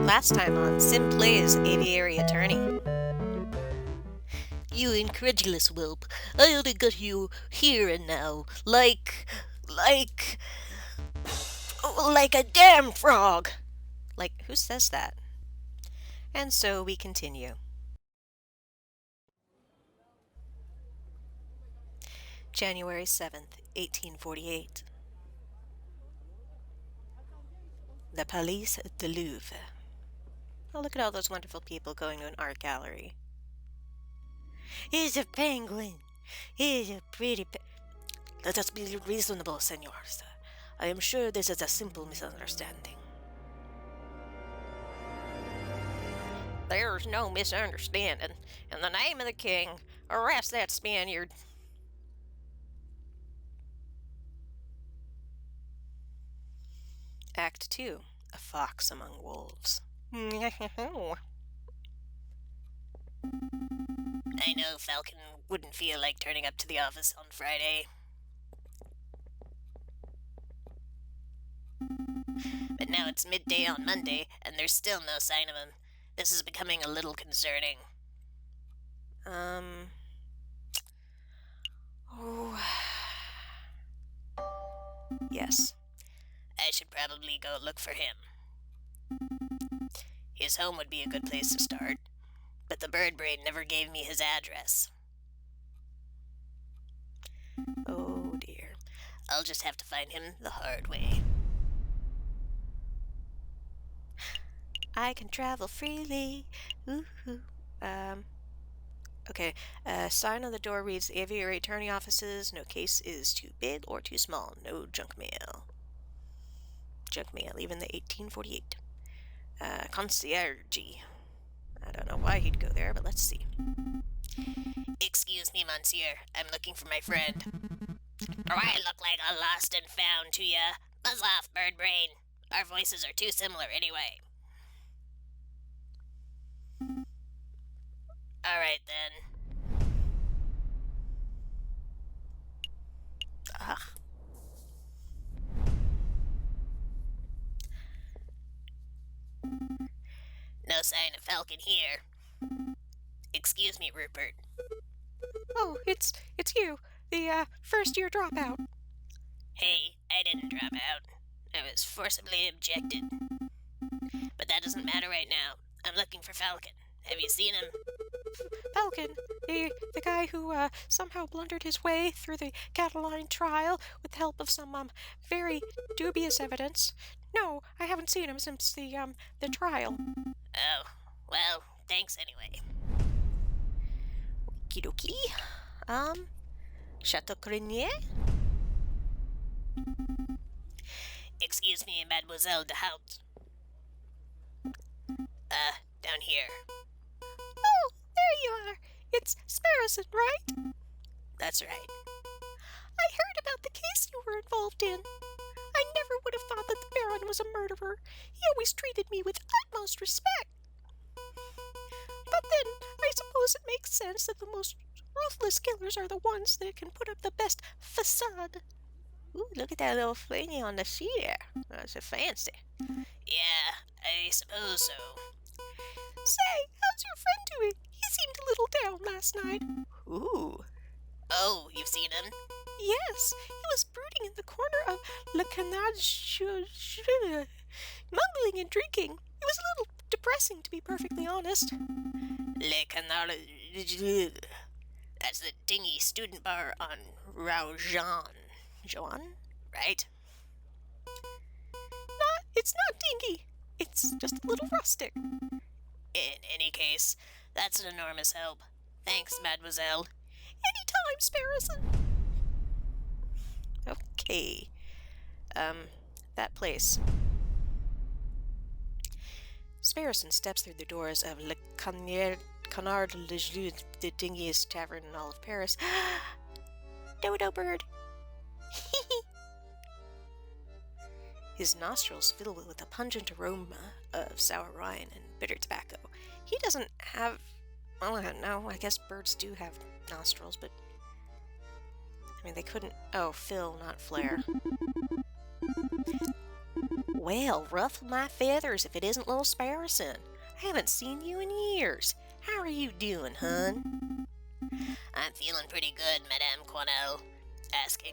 Last time on Cimm Plays Aviary Attorney. You incredulous whelp. I only got you here and now, like a damn frog. Like, who says that? And so we continue. January 7th, 1848. The Palais de Louvre. Oh, look at all those wonderful people going to an art gallery. He's a penguin. He's a pretty Let us be reasonable, senors. I am sure this is a simple misunderstanding. There's no misunderstanding. In the name of the king, arrest that Spaniard. Act 2. A Fox Among Wolves. I know Falcon wouldn't feel like turning up to the office on Friday. But now it's midday on Monday, and there's still no sign of him. This is becoming a little concerning. Oh. Yes. I should probably go look for him. His home would be a good place to start, but the bird brain never gave me his address. Oh dear. I'll just have to find him the hard way. I can travel freely. Ooh. Okay. Sign on the door reads Aviary Attorney offices. No case is too big or too small. No junk mail. Junk mail, even the 1848. Concierge. I don't know why he'd go there, but let's see. Excuse me, monsieur. I'm looking for my friend. Do I look like a lost and found to ya? Buzz off, bird brain. Our voices are too similar anyway. Alright then. Ugh. No sign of Falcon here. Excuse me, Rupert. Oh, it's you, the first year dropout. Hey, I didn't drop out. I was forcibly ejected. But that doesn't matter right now. I'm looking for Falcon. Have you seen him? Falcon, the guy who somehow blundered his way through the Catalan trial with the help of some very dubious evidence. No, I haven't seen him since the trial. Oh, well, thanks anyway. Okie dokie. Chateau Crinier? Excuse me, Mademoiselle de Hout. Down here. Oh, there you are. It's Sparrowson, right? That's right. I heard about the case you were involved in. I never would have thought that the Baron was a murderer. He always treated me with utmost respect. But then, I suppose it makes sense that the most ruthless killers are the ones that can put up the best facade. Ooh, look at that little thingy on the sheet there. That's a fancy. Yeah, I suppose so. Say, how's your friend doing? He seemed a little down last night. Ooh. Oh, you've seen him? Yes, he was brooding in the corner of Le Canage, mumbling and drinking. It was a little depressing, to be perfectly honest. Le Canard. That's the dingy student bar on Rue Jean. Joan? Right? It's not dingy. It's just a little rustic. In any case, that's an enormous help. Thanks, mademoiselle. Anytime, Sparrowson. Okay. That place. Sparrowson steps through the doors of Le Canard Le Jeu, the dingiest tavern in all of Paris. Dodo bird. His nostrils fill with a pungent aroma of sour wine and bitter tobacco. He doesn't have... Well, I don't know. I guess birds do have nostrils, but... I mean, they couldn't... Oh, Phil, not Flair. Well, ruffle my feathers if it isn't little Sparrowson. I haven't seen you in years. How are you doing, hun? I'm feeling pretty good, Madame Cornell. Asking.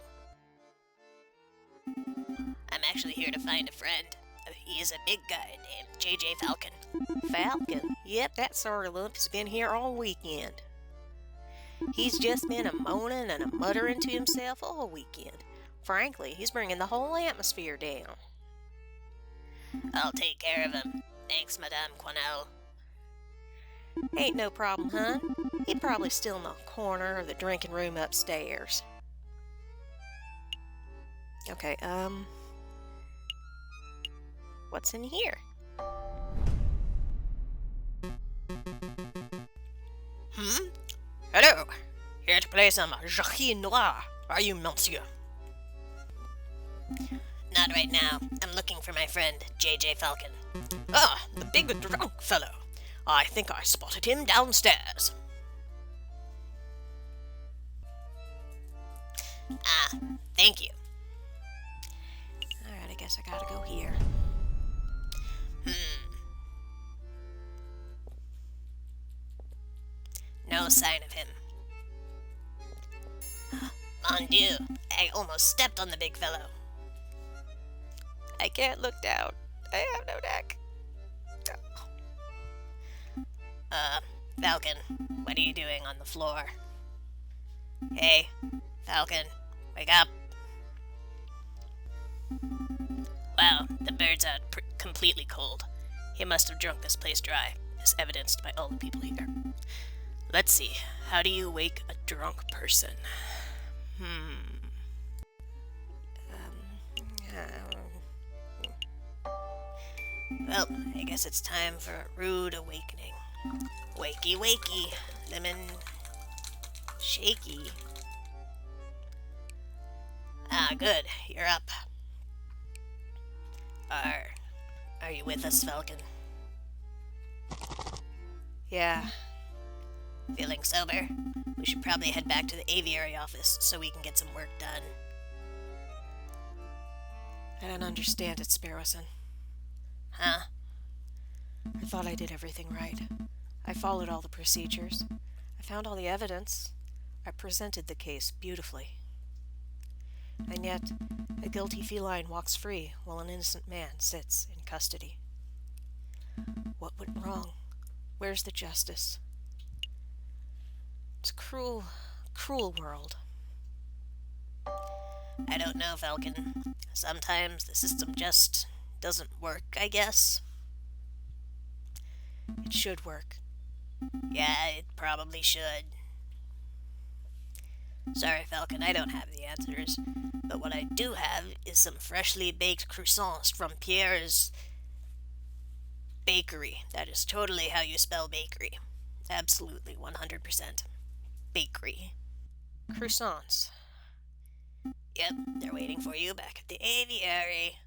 I'm actually here to find a friend. He is a big guy named J.J. Falcon. Falcon? Yep, that sort of lump has been here all weekend. He's just been a moaning and a muttering to himself all weekend. Frankly, he's bringing the whole atmosphere down. I'll take care of him. Thanks, Madame Cornell. Ain't no problem, hun. He's probably still in the corner of the drinking room upstairs. Okay, what's in here? Hello. Here to play some Jacques Noir. Are you, monsieur? Not right now. I'm looking for my friend, J.J. Falcon. Ah, the big drunk fellow. I think I spotted him downstairs. Ah, thank you. Alright, I guess I gotta go here. No sign of him. Mon Dieu, I almost stepped on the big fellow. I can't look down. I have no neck. Falcon, what are you doing on the floor? Hey, Falcon, wake up. Wow, the bird's out completely cold. He must have drunk this place dry, as evidenced by all the people here. Let's see, how do you wake a drunk person? Well, I guess it's time for a rude awakening. Wakey, wakey, lemon shaky. Ah, good, you're up. Are you with us, Falcon? Yeah. Feeling sober? We should probably head back to the aviary office so we can get some work done. I don't understand it, Sparrowson. Huh? I thought I did everything right. I followed all the procedures. I found all the evidence. I presented the case beautifully. And yet, a guilty feline walks free while an innocent man sits in custody. What went wrong? Where's the justice? It's a cruel, cruel world. I don't know, Falcon. Sometimes the system just doesn't work, I guess. It should work. Yeah, it probably should. Sorry, Falcon, I don't have the answers. But what I do have is some freshly baked croissants from Pierre's bakery. That is totally how you spell bakery. Absolutely, 100%. Bakery. Croissants. Yep, they're waiting for you back at the aviary.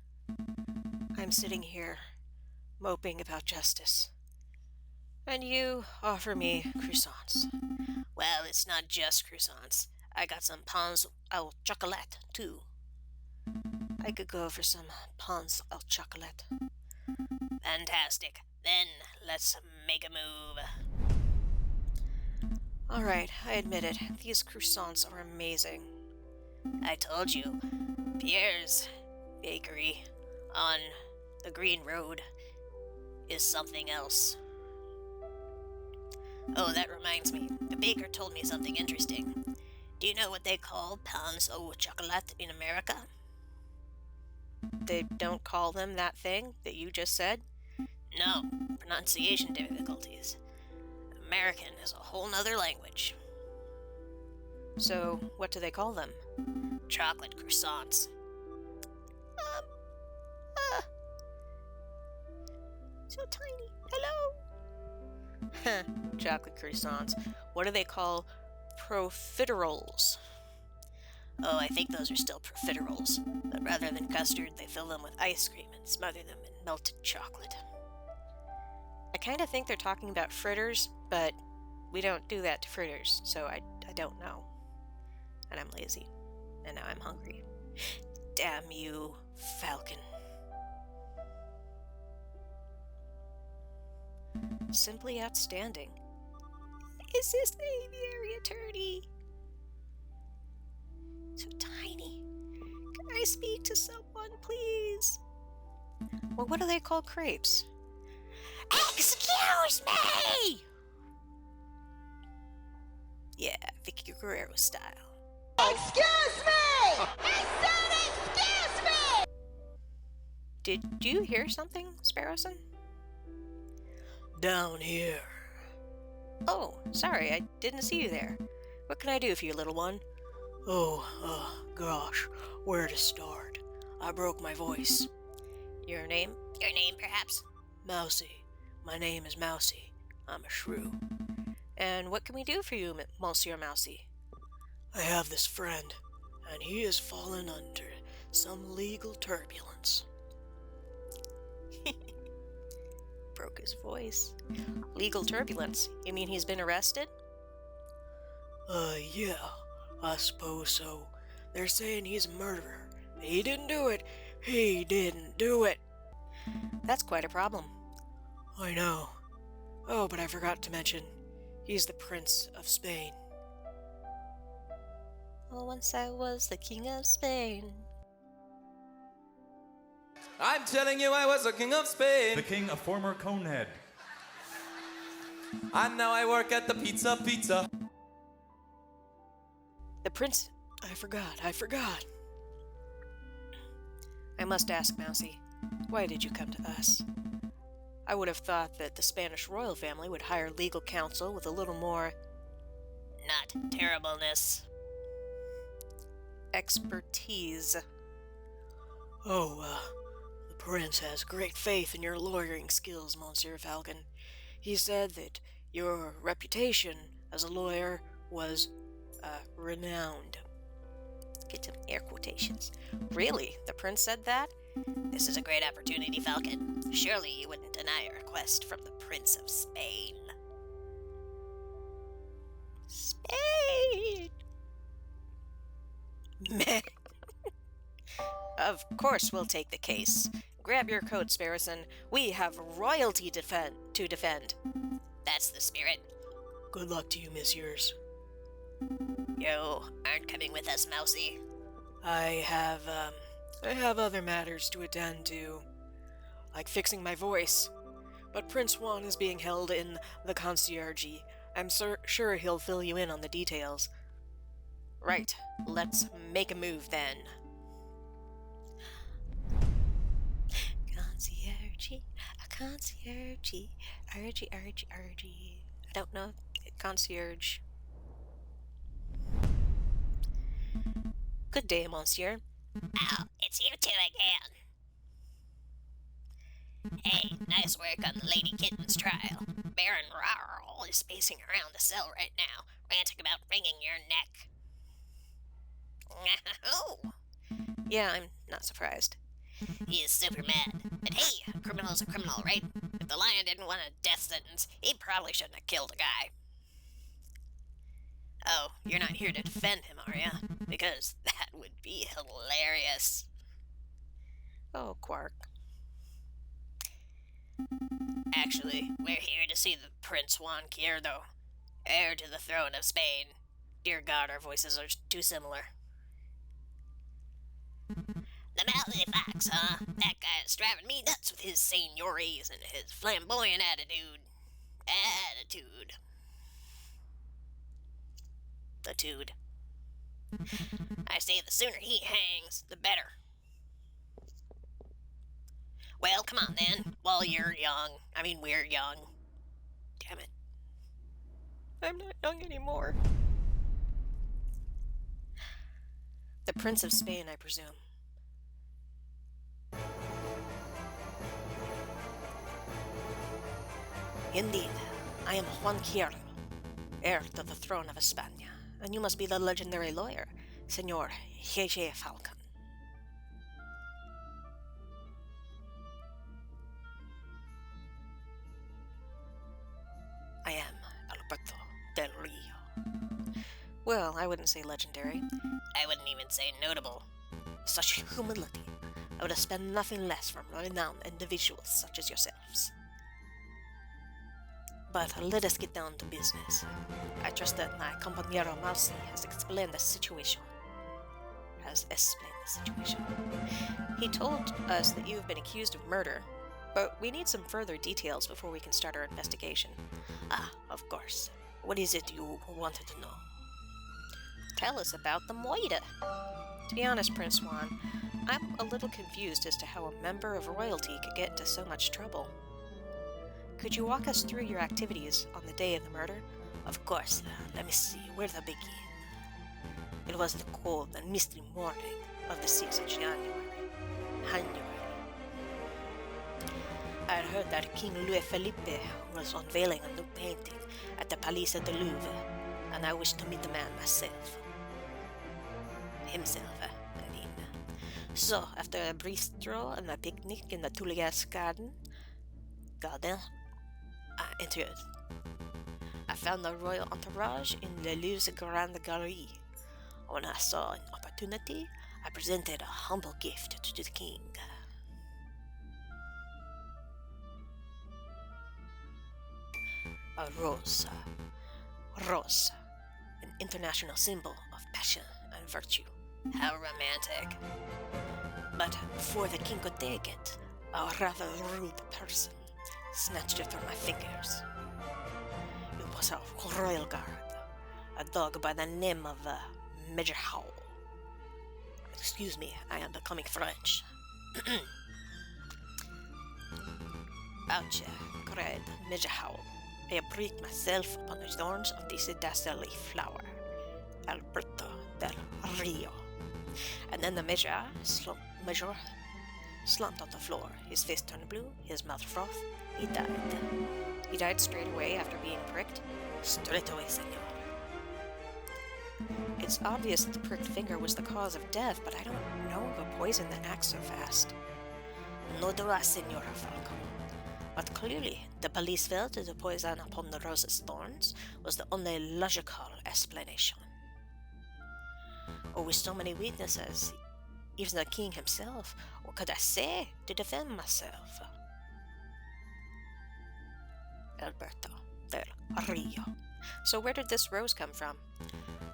I'm sitting here, moping about justice. And you offer me croissants. Well, it's not just croissants. I got some pains au chocolat, too. I could go for some pains au chocolat. Fantastic. Then, let's make a move. All right, I admit it. These croissants are amazing. I told you. Pierre's bakery on the Green Road is something else. Oh, that reminds me. The baker told me something interesting. Do you know what they call pains au chocolat in America? They don't call them that thing that you just said? No, pronunciation difficulties. American is a whole nother language. So, what do they call them? Chocolate croissants. So tiny. Hello? Chocolate croissants. What do they call profiteroles? Oh, I think those are still profiteroles. But rather than custard, they fill them with ice cream and smother them in melted chocolate. I kind of think they're talking about fritters, but we don't do that to fritters, so I don't know. And I'm lazy. And now I'm hungry. Damn you, Falcon. simply outstanding. Is this the Aviary Attorney? So tiny. Can I speak to someone, please? Well, what do they call crepes? Excuse me! Yeah, Vicky Geurrero style. Excuse me! I said excuse me! Did you hear something, Sparrowson? Down here. Oh, sorry, I didn't see you there. What can I do for you, little one? Gosh, where to start? I broke my voice. Your name? Your name, perhaps? Mousy. My name is Mousy. I'm a shrew. And what can we do for you, Monsieur Mousy? I have this friend, and he has fallen under some legal turbulence. Broke his voice. Legal turbulence? You mean he's been arrested? Yeah, I suppose so. They're saying he's a murderer. He didn't do it. He didn't do it. That's quite a problem. I know. Oh, but I forgot to mention, he's the Prince of Spain. Oh, once I was the King of Spain. I'm telling you I was the King of Spain. The king of former Conehead. And now I work at the pizza. The prince... I forgot. I must ask, Mousy, why did you come to us? I would have thought that the Spanish royal family would hire legal counsel with a little more... Not terribleness. expertise. The prince has great faith in your lawyering skills, Monsieur Falcon. He said that your reputation as a lawyer was, renowned. Get some air quotations. Really? The prince said that? This is a great opportunity, Falcon. Surely you wouldn't deny a request from the Prince of Spain. Spain! Meh. Of course we'll take the case. Grab your coat, Sparrowson. We have royalty to defend. That's the spirit. Good luck to you, messieurs. You aren't coming with us, Mousy. I have other matters to attend to, like fixing my voice. But Prince Juan is being held in the conciergerie. I'm sure he'll fill you in on the details. Right. Let's make a move then. Concierge, argy. I don't know. Concierge. Good day, monsieur. Oh, it's you two again. Hey, nice work on the Lady Kitten's trial. Baron Rarl is pacing around the cell right now, ranting about wringing your neck. Oh, Yeah, I'm not surprised. he is super mad. But hey, a criminal's a criminal, right? If the lion didn't want a death sentence, he probably shouldn't have killed a guy. Oh, you're not here to defend him, are ya? Because that would be hilarious. Oh, Quark. Actually, we're here to see the Prince Juan Quixote, heir to the throne of Spain. Dear God, our voices are too similar. The Mouthy Fox, huh? That guy is driving me nuts with his seniorities and his flamboyant attitude. The tude. I say the sooner he hangs, the better. Well, come on then, while you're young. I mean, we're young. Damn it. I'm not young anymore. The Prince of Spain, I presume. Indeed, I am Juan Quixote, heir to the throne of España, and you must be the legendary lawyer, Senor G.G. Falcon. I am Alberto del Rio. Well, I wouldn't say legendary. I wouldn't even say notable. Such humility. I would expect nothing less from renowned individuals such as yourselves. But let us get down to business. I trust that my compañero Moxy has explained the situation. He told us that you have been accused of murder, but we need some further details before we can start our investigation. Ah, of course. What is it you wanted to know? Tell us about the moida. To be honest, Prince Juan, I'm a little confused as to how a member of royalty could get into so much trouble. Could you walk us through your activities on the day of the murder? Of course. Let me see. Where to begin? It was the cold and misty morning of the 6th of January. I had heard that King Louis Philippe was unveiling a new painting at the Palais de Louvre, and I wished to meet the man myself. I mean. So, after a brief stroll and a picnic in the Tuileries garden, I entered. I found the royal entourage in the Louvre's Grande Galerie. When I saw an opportunity, I presented a humble gift to the king. A rose. Rose. An international symbol of passion and virtue. How romantic. But before the king could take it, a rather rude person snatched it from my fingers. It was a royal guard, a dog by the name of Major Howl. Excuse me, I am becoming French. Ouch, cried Major Howl. I pricked myself upon the thorns of this dastardly flower, Alberto del Rio. And then the Major slumped on the floor, his face turned blue, his mouth froth. He died. He died straight away after being pricked? Straight away, senor. It's obvious that the pricked finger was the cause of death, but I don't know of a poison that acts so fast. No do I, Senora Falcon. But clearly, the police felt that the poison upon the rose's thorns was the only logical explanation. With so many witnesses, even the king himself, what could I say to defend myself? Alberto del Rio. So where did this rose come from?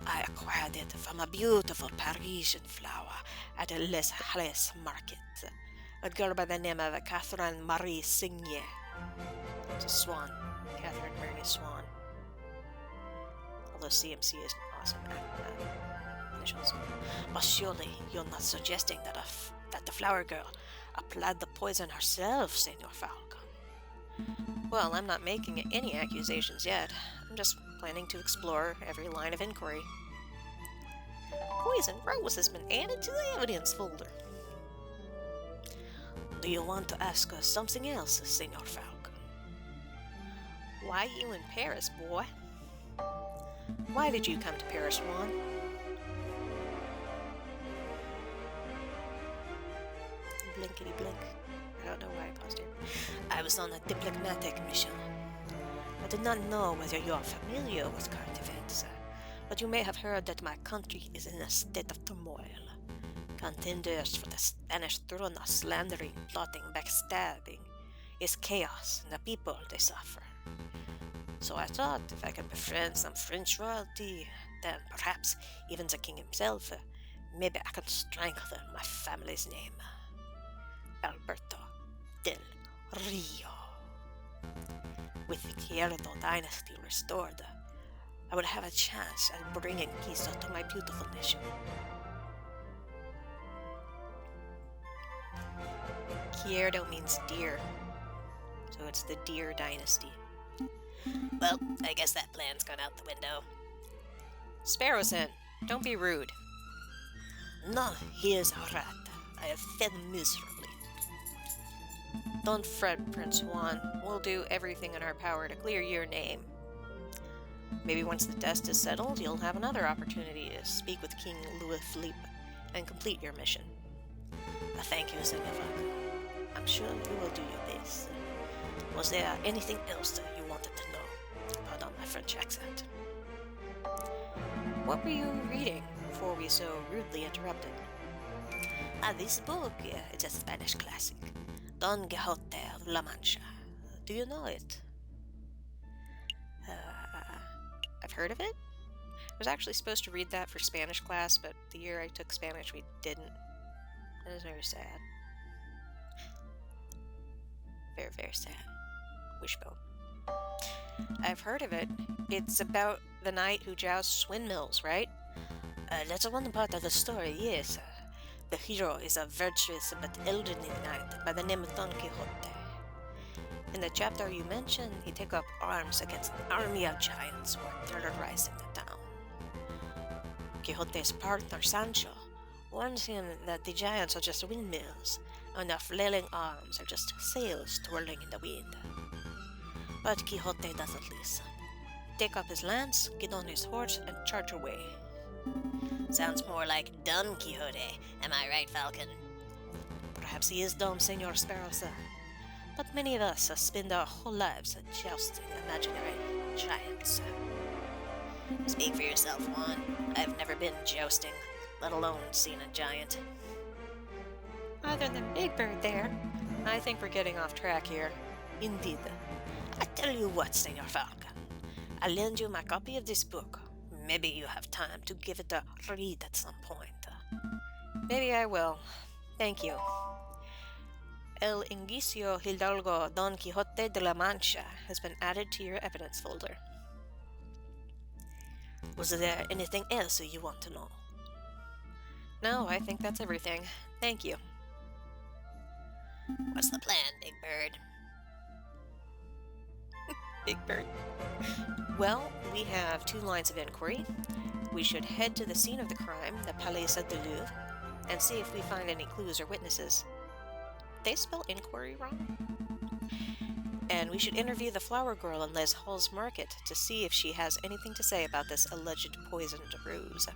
I acquired it from a beautiful Parisian flower at a Les Halles market. A girl by the name of Catherine Marie Signet. It's a swan. Catherine Mary Swan. Although CMC is an awesome initials. But surely you're not suggesting that the flower girl applied the poison herself, Senor Falcon? Well, I'm not making any accusations yet. I'm just planning to explore every line of inquiry. Poison rose has been added to the evidence folder. Do you want to ask us something else, Senor Falcon? Why you in Paris, boy? Why did you come to Paris, Juan? Blinkety blink. I don't know why I paused here. I was on a diplomatic mission. I did not know whether you are familiar with current events, but you may have heard that my country is in a state of turmoil. Contenders for the Spanish throne are slandering, plotting, backstabbing. It's chaos, and the people, they suffer. So I thought if I could befriend some French royalty, then perhaps even the king himself, maybe I could strengthen my family's name. Alberto del Rio. With the Geurrero dynasty restored, I would have a chance at bringing peace to my beautiful nation. Geurrero means deer, so it's the deer dynasty. Well, I guess that plan's gone out the window. Sparrowson, don't be rude. No, he is a rat. I have fed miserably. Don't fret, Prince Juan. We'll do everything in our power to clear your name. Maybe once the dust is settled, you'll have another opportunity to speak with King Louis Philippe and complete your mission. Thank you, Senor Falcon. I'm sure you will do your best. Was there anything else that you wanted to know? Pardon my French accent. What were you reading before we so rudely interrupted? This book, it's a Spanish classic. Don Quixote of La Mancha. Do you know it? heard of it? I was actually supposed to read that for Spanish class, but the year I took Spanish, we didn't. That was very sad. Very, very sad. Wishbone. I've heard of it. It's about the knight who jousts windmills, right? That's one part of the story, yes. The hero is a virtuous but elderly knight by the name of Don Quixote. In the chapter you mentioned, he took up arms against an army of giants who were terrorizing the town. Quixote's partner, Sancho, warns him that the giants are just windmills, and their flailing arms are just sails twirling in the wind. But Quixote doesn't listen. Take up his lance, get on his horse, and charge away. Sounds more like Don Quixote, am I right, Falcon? Perhaps he is dumb, Senor Sparrow, sir. But many of us spend our whole lives jousting imaginary giants. Speak for yourself, Juan. I've never been jousting, let alone seen a giant. Other than Big Bird there, I think we're getting off track here. Indeed. I tell you what, Senor Falcon. I'll lend you my copy of this book. Maybe you have time to give it a read at some point. Maybe I will. Thank you. El Ingicio Hidalgo Don Quixote de la Mancha has been added to your evidence folder. Was there anything else you want to know? No, I think that's everything. Thank you. What's the plan, Big Bird? Big Bird. Well, we have 2 lines of inquiry. We should head to the scene of the crime, the Palais de Louvre, and see if we find any clues or witnesses. They spell inquiry wrong? And we should interview the flower girl in Les Halles Market to see if she has anything to say about this alleged poisoned rose.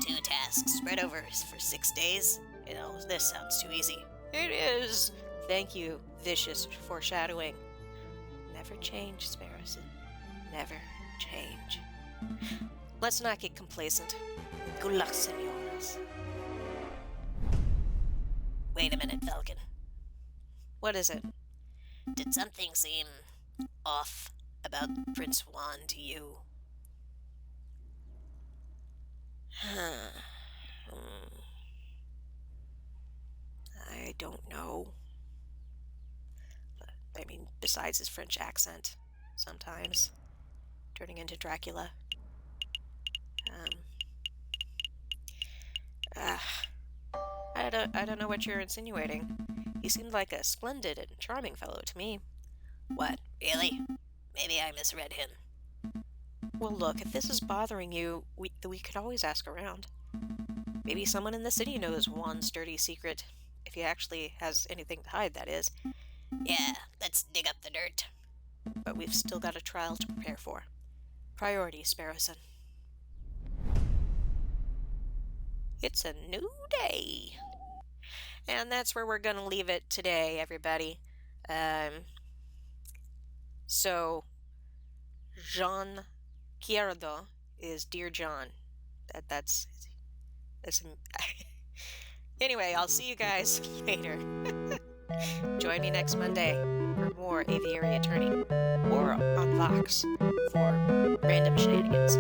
2 tasks spread over for 6 days? This sounds too easy. It is! Thank you, vicious foreshadowing. Never change, Sparrowson. Never change. Let's not get complacent. Good luck, senores. Wait a minute, Falcon. What is it? Did something seem off about Prince Juan to you? I don't know. I mean, besides his French accent, sometimes, turning into Dracula. I don't know what you're insinuating. He seemed like a splendid and charming fellow to me. What, really? Maybe I misread him. Well, look, if this is bothering you, we could always ask around. Maybe someone in the city knows Juan's dirty secret, if he actually has anything to hide, that is. Yeah, let's dig up the dirt. But we've still got a trial to prepare for. Priority, Sparrowson. It's a new day. And that's where we're going to leave it today, everybody. So, Jean Geurrero is Dear John. That's Anyway, I'll see you guys later. Join me next Monday for more Aviary Attorney or on Vox for random shenanigans.